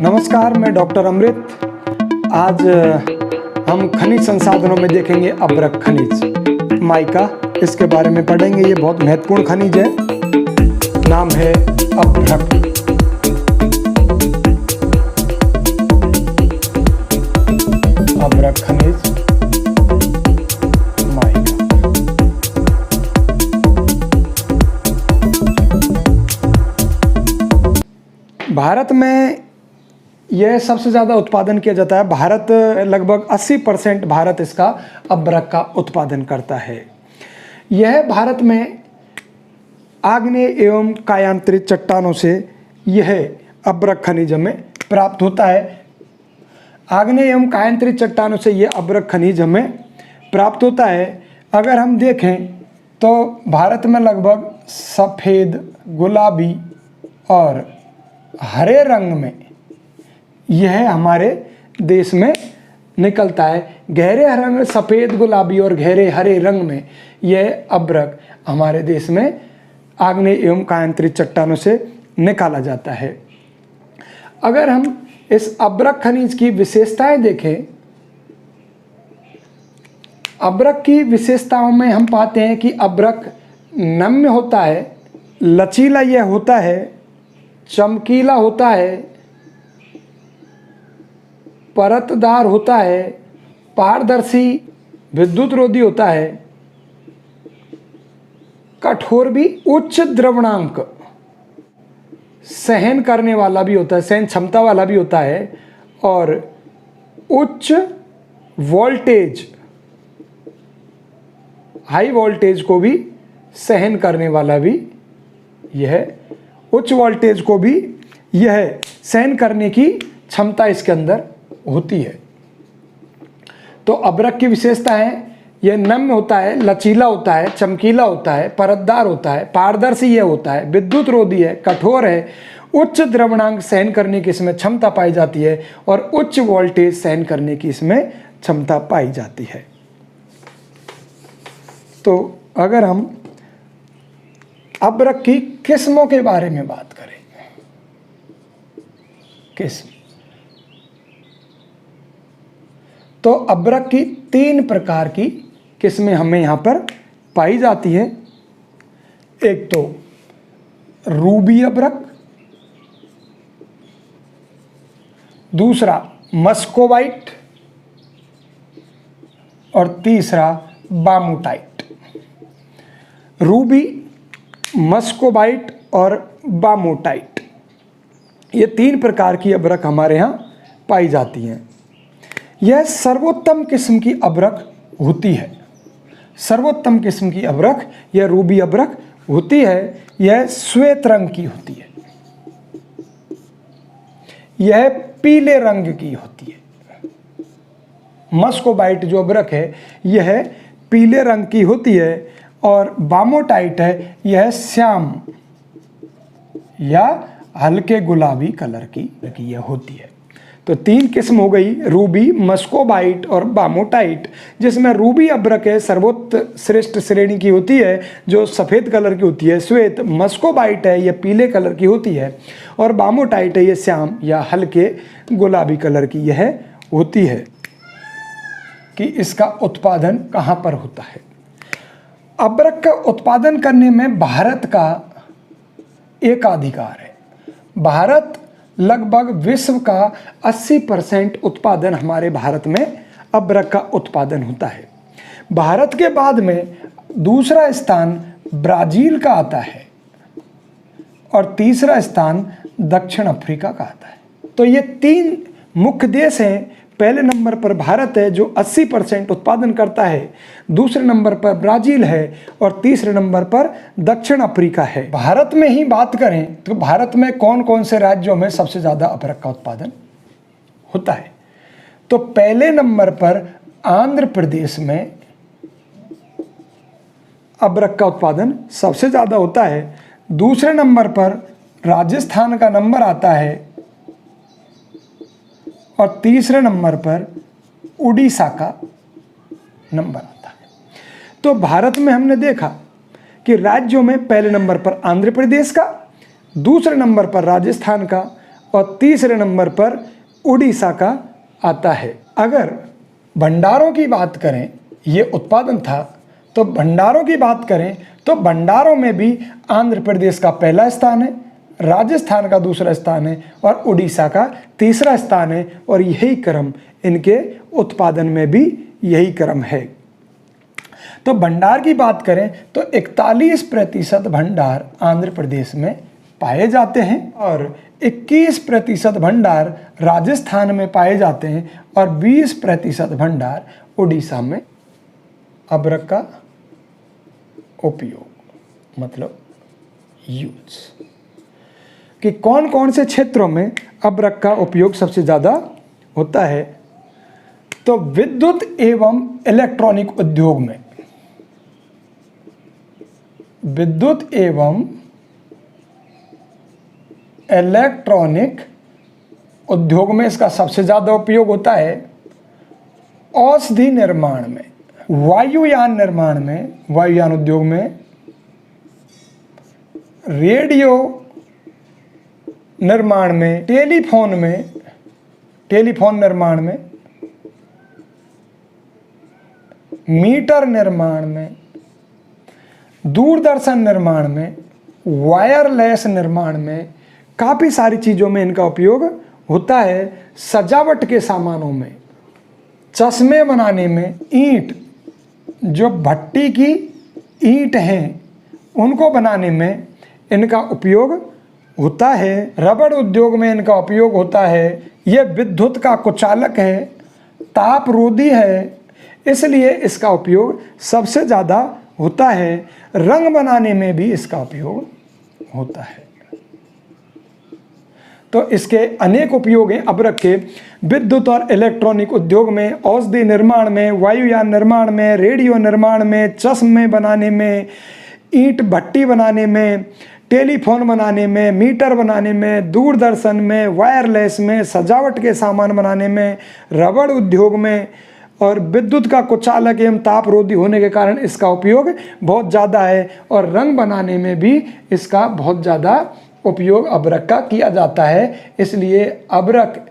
नमस्कार, मैं डॉक्टर अमृत। आज हम खनिज संसाधनों में देखेंगे अभ्रक खनिज, माइका। इसके बारे में पढ़ेंगे। ये बहुत महत्वपूर्ण खनिज है। नाम है अभ्रक। अभ्रक खनिज माइका। भारत में यह सबसे ज़्यादा उत्पादन किया जाता है। भारत लगभग 80% भारत इसका अभ्रक का उत्पादन करता है। यह भारत में आग्नेय एवं कायांतरित चट्टानों से यह अभ्रक खनिज हमें प्राप्त होता है। आग्नेय एवं कायांतरित चट्टानों से यह अभ्रक खनिज हमें प्राप्त होता है। अगर हम देखें तो भारत में लगभग सफ़ेद, गुलाबी और हरे रंग में यह हमारे देश में निकलता है। गहरे हरे रंग, सफ़ेद, गुलाबी और गहरे हरे रंग में यह अभ्रक हमारे देश में आग्नेय एवं कायांतरित चट्टानों से निकाला जाता है। अगर हम इस अभ्रक खनिज की विशेषताएं देखें, अभ्रक की विशेषताओं में हम पाते हैं कि अभ्रक नम्य होता है, लचीला यह होता है, चमकीला होता है, परतदार होता है, पारदर्शी, विद्युत रोधी होता है, कठोर भी, उच्च द्रवणांक सहन करने वाला भी होता है, सहन क्षमता वाला भी होता है, और उच्च वोल्टेज, हाई वोल्टेज को भी सहन करने वाला भी यह, उच्च वोल्टेज को भी यह सहन करने की क्षमता इसके अंदर होती है। तो अभ्रक की विशेषता है, यह नम्य होता है, लचीला होता है, चमकीला होता है, परतदार होता है, पारदर्शी यह होता है, विद्युत रोधी है, कठोर है, उच्च द्रवणांक सहन करने की इसमें क्षमता पाई जाती है, और उच्च वोल्टेज सहन करने की इसमें क्षमता पाई जाती है। तो अगर हम अभ्रक की किस्मों के बारे में बात करें, किस्म, तो अभ्रक की 3 प्रकार की किस्में हमें यहाँ पर पाई जाती है। एक तो रूबी अभ्रक, दूसरा मस्कोबाइट, और तीसरा बामोटाइट। रूबी, मस्कोबाइट और बामोटाइट, ये 3 प्रकार की अभ्रक हमारे यहाँ पाई जाती हैं। यह सर्वोत्तम किस्म की अभ्रक होती है। सर्वोत्तम किस्म की अभ्रक यह रूबी अभ्रक होती है। यह श्वेत रंग की होती है, यह पीले रंग की होती है। मस्कोबाइट जो अभ्रक है यह पीले रंग की होती है, और बामोटाइट है यह श्याम या हल्के गुलाबी कलर की यह होती है। तो 3 किस्म हो गई, रूबी, मस्कोबाइट और बामोटाइट, जिसमें रूबी अभ्रक है सर्वोत्कृष्ट श्रेणी की होती है, जो सफ़ेद कलर की होती है, श्वेत। मस्कोबाइट है यह पीले कलर की होती है, और बामोटाइट है यह श्याम या हल्के गुलाबी कलर की यह होती है। कि इसका उत्पादन कहाँ पर होता है? अभ्रक का उत्पादन करने में भारत का एकाधिकार है। भारत लगभग विश्व का 80% उत्पादन हमारे भारत में अभ्रक का उत्पादन होता है। भारत के बाद में दूसरा स्थान ब्राज़ील का आता है, और तीसरा स्थान दक्षिण अफ्रीका का आता है। तो ये 3 मुख्य देश हैं। पहले नंबर पर भारत है जो 80% उत्पादन करता है, दूसरे नंबर पर ब्राज़ील है, और तीसरे नंबर पर दक्षिण अफ्रीका है। भारत में ही बात करें तो भारत में कौन कौन से राज्यों में सबसे ज़्यादा अभ्रक का उत्पादन होता है? तो पहले नंबर पर आंध्र प्रदेश में अभ्रक का उत्पादन सबसे ज़्यादा होता है। दूसरे नंबर पर राजस्थान का नंबर आता है, और तीसरे नंबर पर उड़ीसा का नंबर आता है। तो भारत में हमने देखा कि राज्यों में पहले नंबर पर आंध्र प्रदेश का, दूसरे नंबर पर राजस्थान का, और तीसरे नंबर पर उड़ीसा का आता है। अगर भंडारों की बात करें, ये उत्पादन था, तो भंडारों की बात करें तो भंडारों में भी आंध्र प्रदेश का पहला स्थान है, राजस्थान का दूसरा स्थान है और उड़ीसा का तीसरा स्थान है। और यही क्रम इनके उत्पादन में भी यही क्रम है। तो भंडार की बात करें तो 41% भंडार आंध्र प्रदेश में पाए जाते हैं और 21% भंडार राजस्थान में पाए जाते हैं और 20% भंडार उड़ीसा में अबरक का उपयोग मतलब यूज। कि कौन कौन से क्षेत्रों में अबरक का उपयोग सबसे ज़्यादा होता है, तो विद्युत एवं इलेक्ट्रॉनिक उद्योग में, विद्युत एवं इलेक्ट्रॉनिक उद्योग में इसका सबसे ज़्यादा उपयोग होता है। औषधि निर्माण में, वायुयान निर्माण में, वायुयान उद्योग में, रेडियो निर्माण में, टेलीफोन में, टेलीफोन निर्माण में, मीटर निर्माण में, दूरदर्शन निर्माण में, वायरलेस निर्माण में, काफ़ी सारी चीज़ों में इनका उपयोग होता है। सजावट के सामानों में, चश्मे बनाने में, ईंट, जो भट्टी की ईंट हैं उनको बनाने में इनका उपयोग होता है। रबड़ उद्योग में इनका उपयोग होता है। ये विद्युत का कुचालक है, तापरोधी है, इसलिए इसका उपयोग सबसे ज़्यादा होता है। रंग बनाने में भी इसका उपयोग होता है। तो इसके अनेक उपयोग हैं अबरक के। विद्युत और इलेक्ट्रॉनिक उद्योग में, औषधि निर्माण में, वायुयान निर्माण में, रेडियो निर्माण में, चश्मे बनाने में, ईंट भट्टी बनाने में, टेलीफोन बनाने में, मीटर बनाने में, दूरदर्शन में, वायरलेस में, सजावट के सामान बनाने में, रबड़ उद्योग में और विद्युत का कुचालक एवं तापरोधी होने के कारण इसका उपयोग बहुत ज़्यादा है। और रंग बनाने में भी इसका बहुत ज़्यादा उपयोग अबरक का किया जाता है। इसलिए अबरक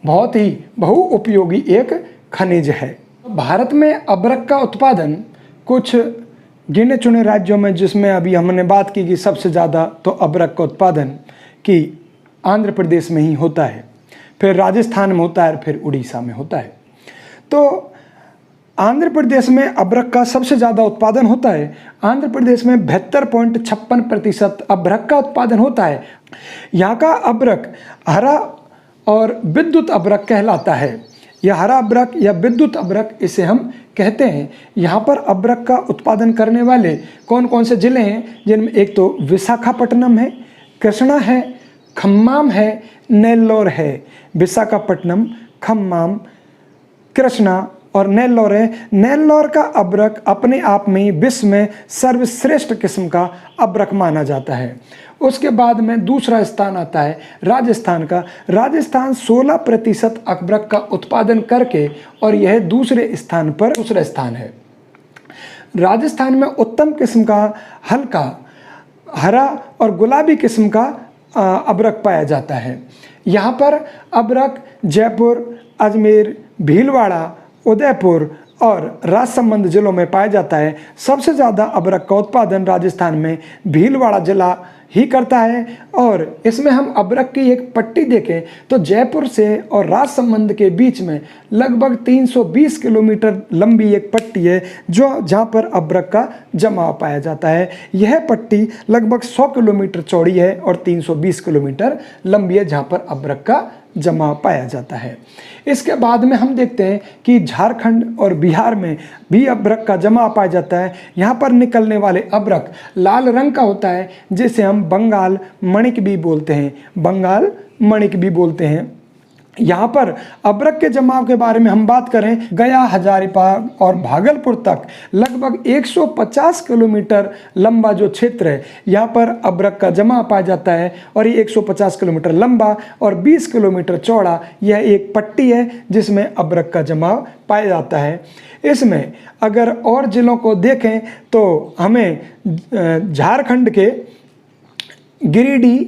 बहुत ही बहुउपयोगी एक खनिज है। भारत में अबरक का उत्पादन कुछ गिने चुने राज्यों में, जिसमें अभी हमने बात की कि सबसे ज़्यादा तो अबरक का उत्पादन कि आंध्र प्रदेश में ही होता है, फिर राजस्थान में होता है, फिर उड़ीसा में होता है। तो आंध्र प्रदेश में अबरक का सबसे ज़्यादा उत्पादन होता है। आंध्र प्रदेश में 72.56% अबरक का उत्पादन होता है। यहाँ का अबरक हरा और विद्युत अबरक कहलाता है। यह हरा अबरक या विद्युत अबरक इसे हम कहते हैं। यहाँ पर अबरक का उत्पादन करने वाले कौन कौन से ज़िले हैं, जिनमें एक तो विशाखापट्टनम है, कृष्णा है, खम्माम है, नेल्लोर है। विशाखापट्टनम, खम्माम, कृष्णा और नेल्लोर है। नेल्लोर का अबरक अपने आप में ही विश्व में सर्वश्रेष्ठ किस्म का अबरक माना जाता है। उसके बाद में दूसरा स्थान आता है राजस्थान का। राजस्थान 16% अबरक का उत्पादन करके और यह दूसरे स्थान है। राजस्थान में उत्तम किस्म का हल्का हरा और गुलाबी किस्म का अबरक पाया जाता है। यहाँ पर अबरक जयपुर, अजमेर, भीलवाड़ा, उदयपुर और राजसमंद जिलों में पाया जाता है। सबसे ज़्यादा अबरक का उत्पादन राजस्थान में भीलवाड़ा जिला ही करता है। और इसमें हम अबरक की एक पट्टी देखें तो जयपुर से और राजसमंद के बीच में लगभग 320 किलोमीटर लंबी एक पट्टी है, जो जहाँ पर अबरक का जमाव पाया जाता है। यह पट्टी लगभग 100 किलोमीटर चौड़ी है और 320 किलोमीटर लंबी है, जहाँ पर अबरक का जमाव पाया जाता है। इसके बाद में हम देखते हैं कि झारखंड और बिहार में भी अबरक का जमाव पाया जाता है। यहाँ पर निकलने वाले अबरक लाल रंग का होता है, जिसे हम बंगाल मणिक भी बोलते हैं। बंगाल मणिक भी बोलते हैं। यहाँ पर अबरक के जमाव के बारे में हम बात करें, गया, हजारीबाग और भागलपुर तक लगभग 150 किलोमीटर लंबा जो क्षेत्र है, यहाँ पर अबरक का जमाव पाया जाता है। और ये 150 किलोमीटर लंबा और 20 किलोमीटर चौड़ा यह एक पट्टी है, जिसमें अबरक का जमाव पाया जाता है। इसमें अगर और ज़िलों को देखें तो हमें झारखंड के गिरिडीह,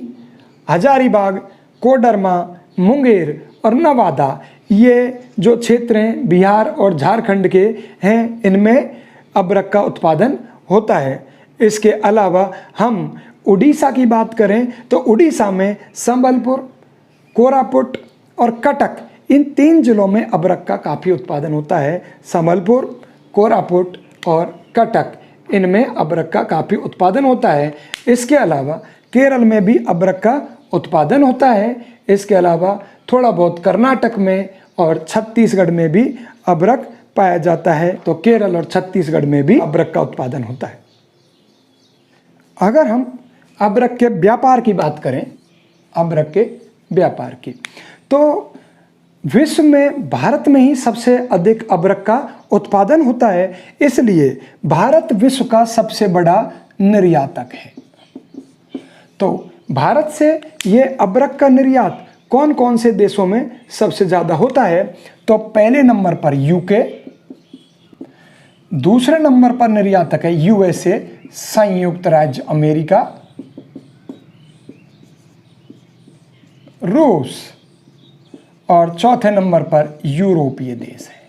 हजारीबाग, कोडरमा, मुंगेर और नवादा, ये जो क्षेत्र हैं बिहार और झारखंड के हैं, इनमें अबरक का उत्पादन होता है। इसके अलावा हम उड़ीसा की बात करें तो उड़ीसा में संबलपुर, कोरापुट और कटक, इन 3 जिलों में अबरक का काफ़ी उत्पादन होता है। संबलपुर, कोरापुट और कटक, इनमें अबरक का काफ़ी उत्पादन होता है। इसके अलावा केरल में भी अबरक का उत्पादन होता है। इसके अलावा थोड़ा बहुत कर्नाटक में और छत्तीसगढ़ में भी अबरक पाया जाता है। तो केरल और छत्तीसगढ़ में भी अबरक का उत्पादन होता है। अगर हम अबरक के व्यापार की बात करें, अबरक के व्यापार की, तो विश्व में भारत में ही सबसे अधिक अबरक का उत्पादन होता है, इसलिए भारत विश्व का सबसे बड़ा निर्यातक है। तो भारत से ये अबरक का निर्यात कौन कौन से देशों में सबसे ज़्यादा होता है? तो पहले नंबर पर यूके, दूसरे नंबर पर निर्यातक है यूएसए, संयुक्त राज्य अमेरिका, रूस, और चौथे नंबर पर यूरोपीय देश है।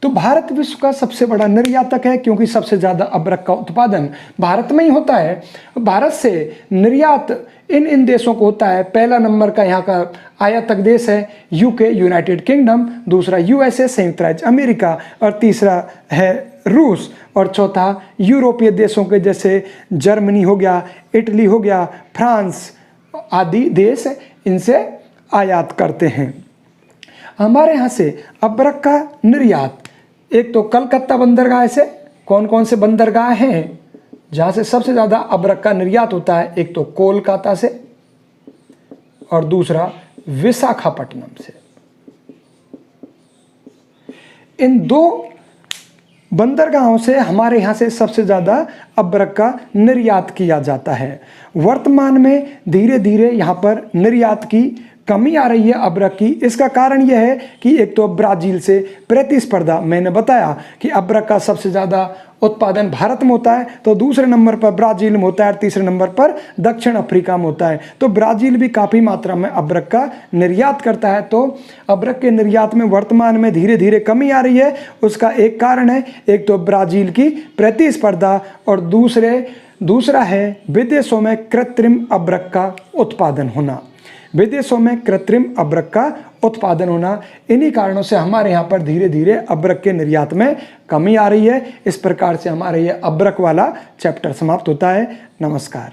तो भारत विश्व का सबसे बड़ा निर्यातक है, क्योंकि सबसे ज़्यादा अबरक का उत्पादन भारत में ही होता है। भारत से निर्यात इन देशों को होता है। पहला नंबर का यहाँ का आयातक देश है यूके, यूनाइटेड किंगडम, दूसरा यूएसए, संयुक्त राज्य अमेरिका, और तीसरा है रूस, और चौथा यूरोपीय देशों के जैसे जर्मनी हो गया, इटली हो गया, फ्रांस आदि देश इनसे आयात करते हैं। हमारे यहाँ से अबरक का निर्यात, एक तो कलकत्ता बंदरगाह से, कौन कौन से बंदरगाह हैं जहाँ से सबसे ज़्यादा अबरक का निर्यात होता है? एक तो कोलकाता से और दूसरा विशाखापट्टनम से। इन 2 बंदरगाहों से हमारे यहाँ से सबसे ज़्यादा अबरक का निर्यात किया जाता है। वर्तमान में धीरे धीरे यहाँ पर निर्यात की कमी आ रही है अबरक की। इसका कारण यह है कि एक तो ब्राज़ील से प्रतिस्पर्धा, मैंने बताया कि अबरक का सबसे ज़्यादा उत्पादन भारत में होता है, तो दूसरे नंबर पर ब्राज़ील में होता है और तीसरे नंबर पर दक्षिण अफ्रीका में होता है। तो ब्राज़ील भी काफ़ी मात्रा में अबरक का निर्यात करता है। तो अबरक के निर्यात में वर्तमान में धीरे धीरे कमी आ रही है। उसका एक कारण है, एक तो ब्राज़ील की प्रतिस्पर्धा, और दूसरा है विदेशों में कृत्रिम अबरक का उत्पादन होना। विदेशों में कृत्रिम अबरक का उत्पादन होना, इन्हीं कारणों से हमारे यहाँ पर धीरे धीरे अबरक के निर्यात में कमी आ रही है। इस प्रकार से हमारा ये अबरक वाला चैप्टर समाप्त होता है। नमस्कार।